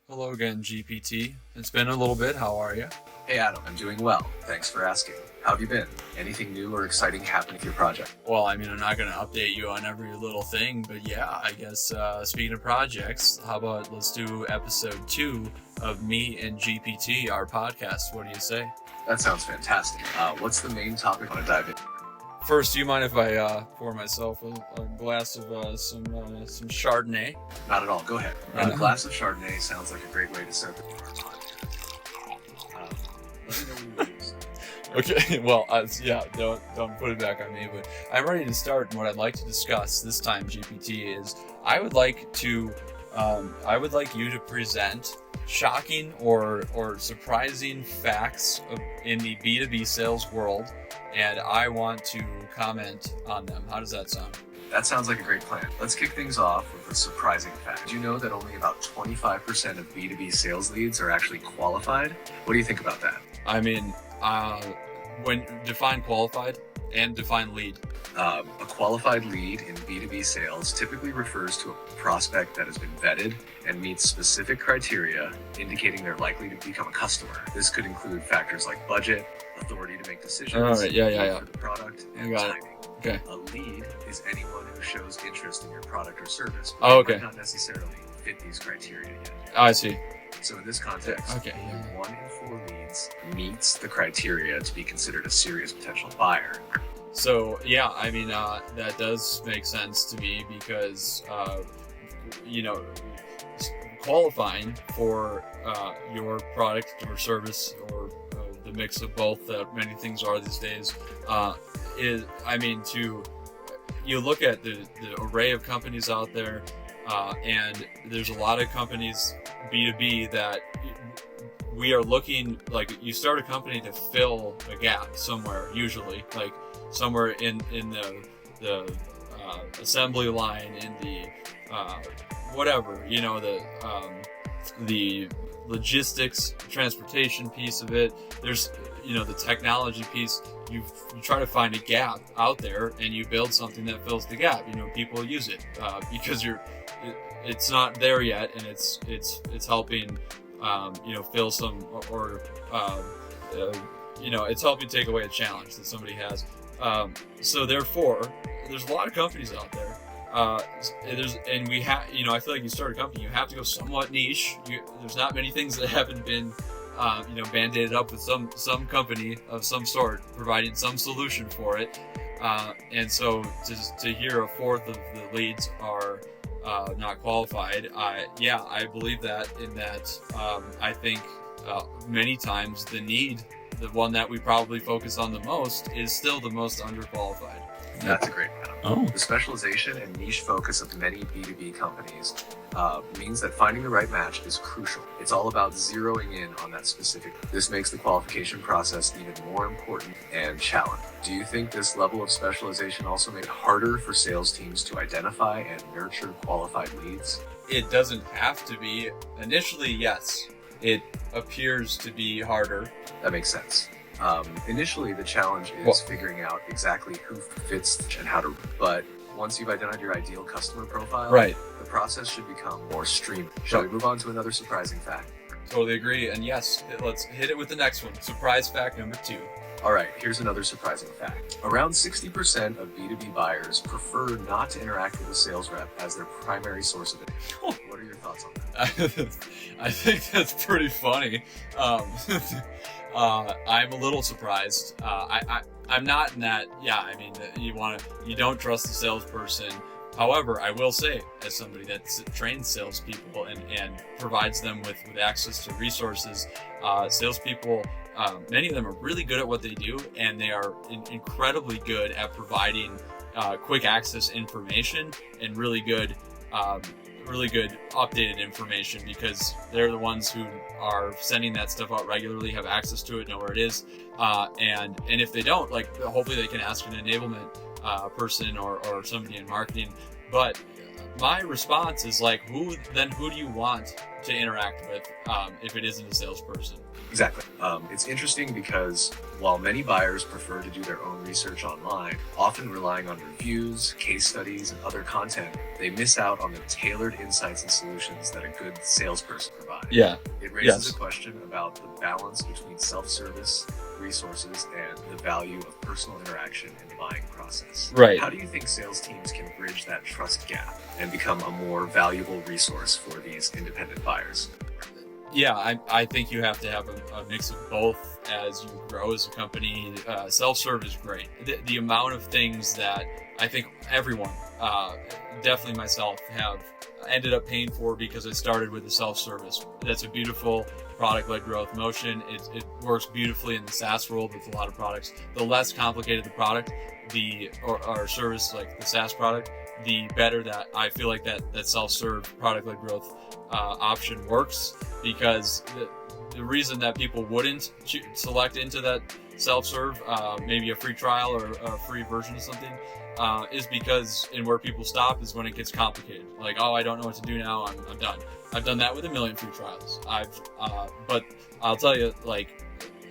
Hello again, GPT. It's been a little bit. How are you? Hey Adam, I'm doing well. Thanks for asking. How have you been? Anything new or exciting happening with your project? Well, I'm not going to update you on every little thing, but yeah, I guess speaking of projects, how about let's do episode 2 of Me and GPT, our podcast. What do you say? That sounds fantastic. What's the main topic I want to dive in? First, do you mind if I pour myself a glass of some Chardonnay? Not at all. Go ahead. A glass of Chardonnay sounds like a great way to start the podcast. Let me know when you use. Okay, well, yeah, don't put it back on me, but I'm ready to start. And what I'd like to discuss this time, GPT, is I would like you to present shocking or surprising facts in the B2B sales world, and I want to comment on them. How does that sound? That sounds like a great plan. Let's kick things off with a surprising fact. Did you know that only about 25% of B2B sales leads are actually qualified? What do you think about that? When define qualified and define lead. A qualified lead in B2B sales typically refers to a prospect that has been vetted and meets specific criteria, indicating they're likely to become a customer. This could include factors like budget, authority to make decisions, All right, yeah. for the product, and You got timing. it. Okay. A lead is anyone who shows interest in your product or service, but Oh, okay. might not necessarily fit these criteria yet. I see. So in this context, Okay. only 1 in 4 leads meets the criteria to be considered a serious potential buyer. So yeah, that does make sense to me because qualifying for your product or service or the mix of both that many things are these days you look at the array of companies out there, and there's a lot of companies B2B that we are looking, like, you start a company to fill a gap somewhere, usually like somewhere in the assembly line, in the whatever, the logistics, transportation piece of it. There's the technology piece. You try to find a gap out there and you build something that fills the gap. People use it because it's not there yet, and it's helping fill some it's helping take away a challenge that somebody has. So therefore, there's a lot of companies out there. I feel like you start a company, you have to go somewhat niche. There's not many things that haven't been, band-aided up with some company of some sort providing some solution for it. And so to hear a fourth of the leads are not qualified, I believe that. In that, I think many times the one that we probably focus on the most, is still the most underqualified. That's a great one. Oh. The specialization and niche focus of many B2B companies means that finding the right match is crucial. It's all about zeroing in on that specific. This makes the qualification process even more important and challenging. Do you think this level of specialization also makes it harder for sales teams to identify and nurture qualified leads? It doesn't have to be. Initially, yes. It appears to be harder. That makes sense. Initially, the challenge is figuring out exactly who fits and how to. But once you've identified your ideal customer profile, Right. the process should become more streamlined. Shall we move on to another surprising fact? Totally agree. And yes, let's hit it with the next one. Surprise fact number 2. All right, here's another surprising fact. Around 60% of B2B buyers prefer not to interact with a sales rep as their primary source of income. What are your thoughts on that? I think that's pretty funny. I'm a little surprised. I'm not in that. Yeah, you don't trust the salesperson. However, I will say, as somebody that trains salespeople and provides them with access to resources, salespeople, many of them are really good at what they do, and they are incredibly good at providing quick access information and really good updated information, because they're the ones who are sending that stuff out regularly, have access to it, know where it is, and if they don't, hopefully they can ask an enablement person or somebody in marketing. But my response is like, who do you want to interact with if it isn't a salesperson? Exactly. It's interesting because while many buyers prefer to do their own research online, often relying on reviews, case studies, and other content, they miss out on the tailored insights and solutions that a good salesperson provides. Yeah. It raises a question about the balance between self-service, resources, and the value of personal interaction in the buying process. Right. How do you think sales teams can bridge that trust gap and become a more valuable resource for these independent buyers? Yeah, I think you have to have a mix of both as you grow as a company. Self-serve is great. The amount of things that I think everyone, definitely myself, have ended up paying for because I started with a self-service. That's a beautiful product-led growth motion. It works beautifully in the SaaS world with a lot of products. The less complicated the product, or service like the SaaS product, the better that I feel like that self-serve product-led growth option works, because the reason that people wouldn't select into that self-serve, maybe a free trial or a free version of something, is because, and where people stop is when it gets complicated. Like, oh, I don't know what to do now. I'm done. I've done that with a million free trials. But I'll tell you, like,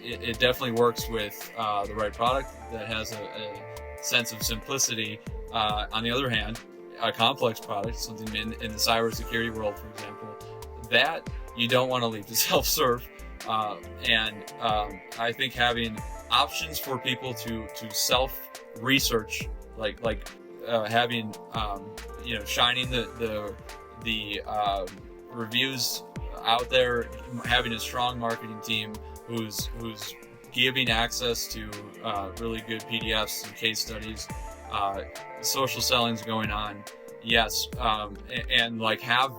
it definitely works with the right product that has a sense of simplicity. On the other hand, a complex product, something in the cybersecurity world, for example, that you don't want to leave to self-serve. I think having options for people to self-research, like having shining the reviews out there, having a strong marketing team who's giving access to really good PDFs and case studies, social selling's going on. Yes, and like have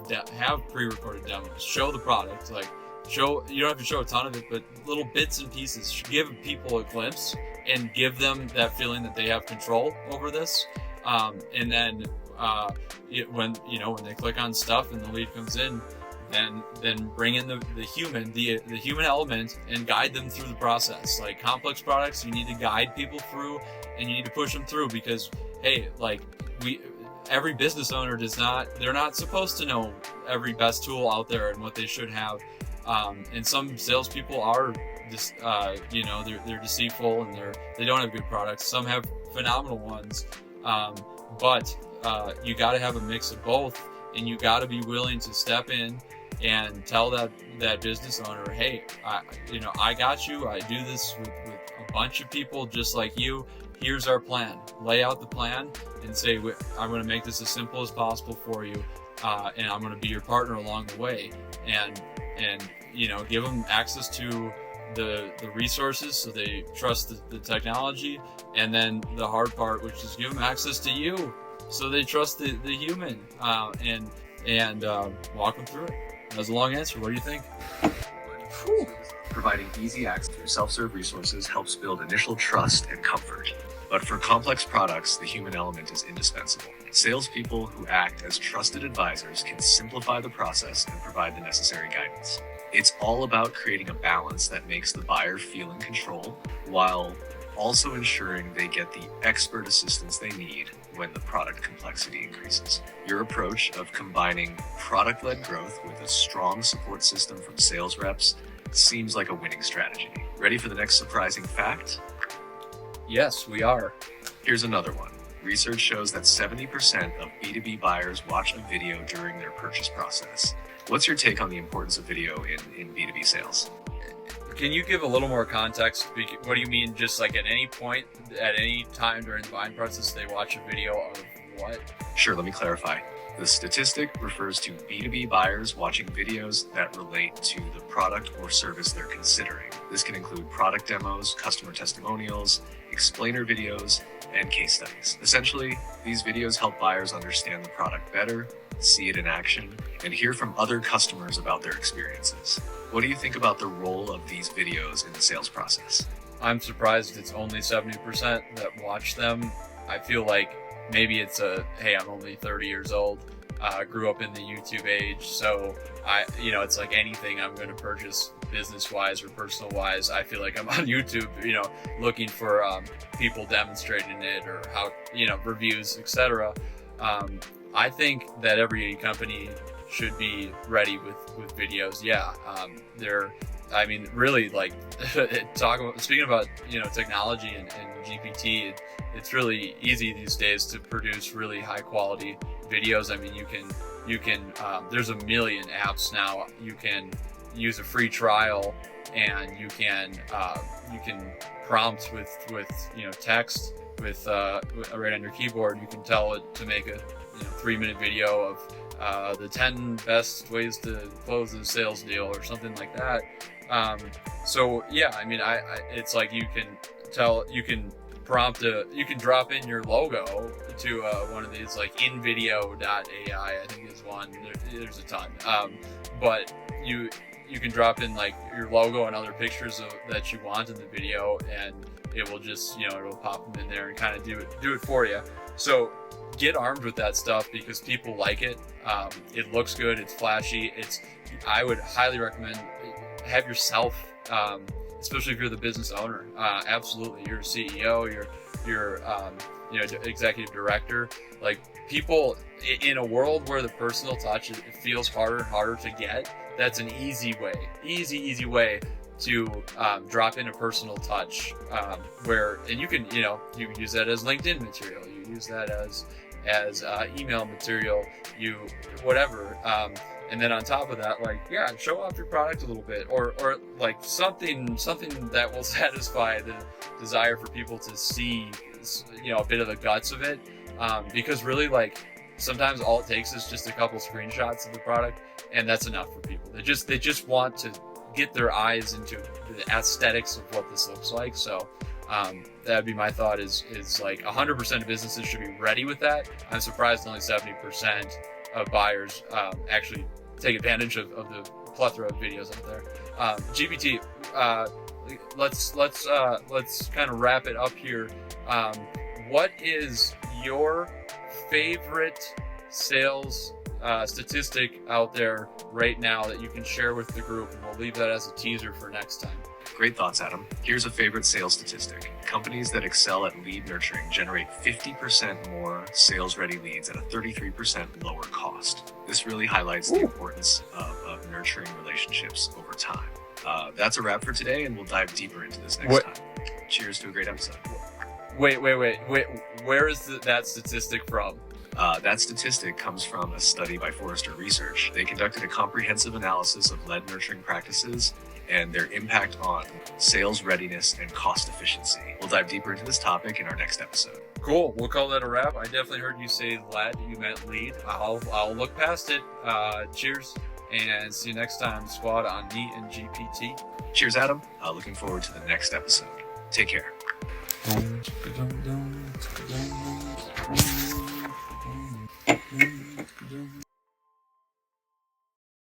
pre-recorded demos. Show the product. Like, you don't have to show a ton of it, but little bits and pieces. Give people a glimpse and give them that feeling that they have control over this. And then when they click on stuff and the lead comes in, then bring in the human element and guide them through the process. Like complex products, you need to guide people through and you need to push them through, because hey, like every business owner they're not supposed to know every best tool out there and what they should have. And some salespeople are just, they're deceitful and they don't have good products. Some have phenomenal ones. But you got to have a mix of both, and you got to be willing to step in and tell that business owner, hey, I got you. I do this with a bunch of people just like you. Here's our plan. Lay out the plan and say, I'm going to make this as simple as possible for you, and I'm going to be your partner along the way. And give them access to the resources so they trust the technology, and then the hard part, which is give them access to you so they trust the human, and walk them through it. That was a long answer. What do you think? Whew. Providing easy access to self-serve resources helps build initial trust and comfort. But for complex products, the human element is indispensable. Salespeople who act as trusted advisors can simplify the process and provide the necessary guidance. It's all about creating a balance that makes the buyer feel in control, while also ensuring they get the expert assistance they need when the product complexity increases. Your approach of combining product-led growth with a strong support system from sales reps seems like a winning strategy. Ready for the next surprising fact? Yes, we are. Here's another one. Research shows that 70% of B2B buyers watch a video during their purchase process. What's your take on the importance of video in B2B sales? Can you give a little more context? What do you mean, just like at any point, at any time during the buying process, they watch a video of what? Sure, let me clarify. The statistic refers to B2B buyers watching videos that relate to the product or service they're considering. This can include product demos, customer testimonials, explainer videos, and case studies. Essentially, these videos help buyers understand the product better, see it in action, and hear from other customers about their experiences. What do you think about the role of these videos in the sales process? I'm surprised it's only 70% that watch them. I feel like maybe it's hey, I'm only 30 years old, grew up in the YouTube age, so it's like anything I'm going to purchase business-wise or personal-wise, I feel like I'm on YouTube, looking for people demonstrating it or how, reviews, etc. I think that every company should be ready with videos. Yeah, really, like, speaking about, technology and GPT, it's really easy these days to produce really high quality videos. I mean, you can there's a million apps now. You can use a free trial, and you can prompt with text with right on your keyboard. You can tell it to make a 3-minute video of the 10 best ways to close a sales deal or something like that. So yeah, I mean, it's like you can drop in your logo to one of these, like invideo.ai, I think is one. There's a ton, but you can drop in like your logo and other pictures that you want in the video, and it will just it'll pop them in there and kind of do it for you. So get armed with that stuff because people like it. It looks good. It's flashy. I would highly recommend have yourself, especially if you're the business owner. Absolutely, you're a CEO. You're executive director. Like, people in a world where the personal touch it feels harder and harder to get. That's an easy way to drop in a personal touch, and you can use that as LinkedIn material. You use that as email material, whatever. And then on top of that, show off your product a little bit, or like something that will satisfy the desire for people to see, a bit of the guts of it. Because really, like, sometimes all it takes is just a couple screenshots of the product, and that's enough for people. They just want to get their eyes into the aesthetics of what this looks like. So that'd be my thought is like 100% of businesses should be ready with that. I'm surprised only 70% of buyers actually take advantage of the plethora of videos out there. GPT, let's kind of wrap it up here. What is your favorite sales statistic out there right now that you can share with the group? And we'll leave that as a teaser for next time. Great thoughts, Adam. Here's a favorite sales statistic. Companies that excel at lead nurturing generate 50% more sales-ready leads at a 33% lower cost. This really highlights the importance of nurturing relationships over time. That's a wrap for today, and we'll dive deeper into this next time. Cheers to a great episode. Wait. Where is that statistic from? That statistic comes from a study by Forrester Research. They conducted a comprehensive analysis of lead nurturing practices and their impact on sales readiness and cost efficiency. We'll dive deeper into this topic in our next episode. Cool. We'll call that a wrap. I definitely heard you say lead. You meant lead. I'll look past it. Cheers, and see you next time, squad, on Me and GPT. Cheers, Adam. Looking forward to the next episode. Take care.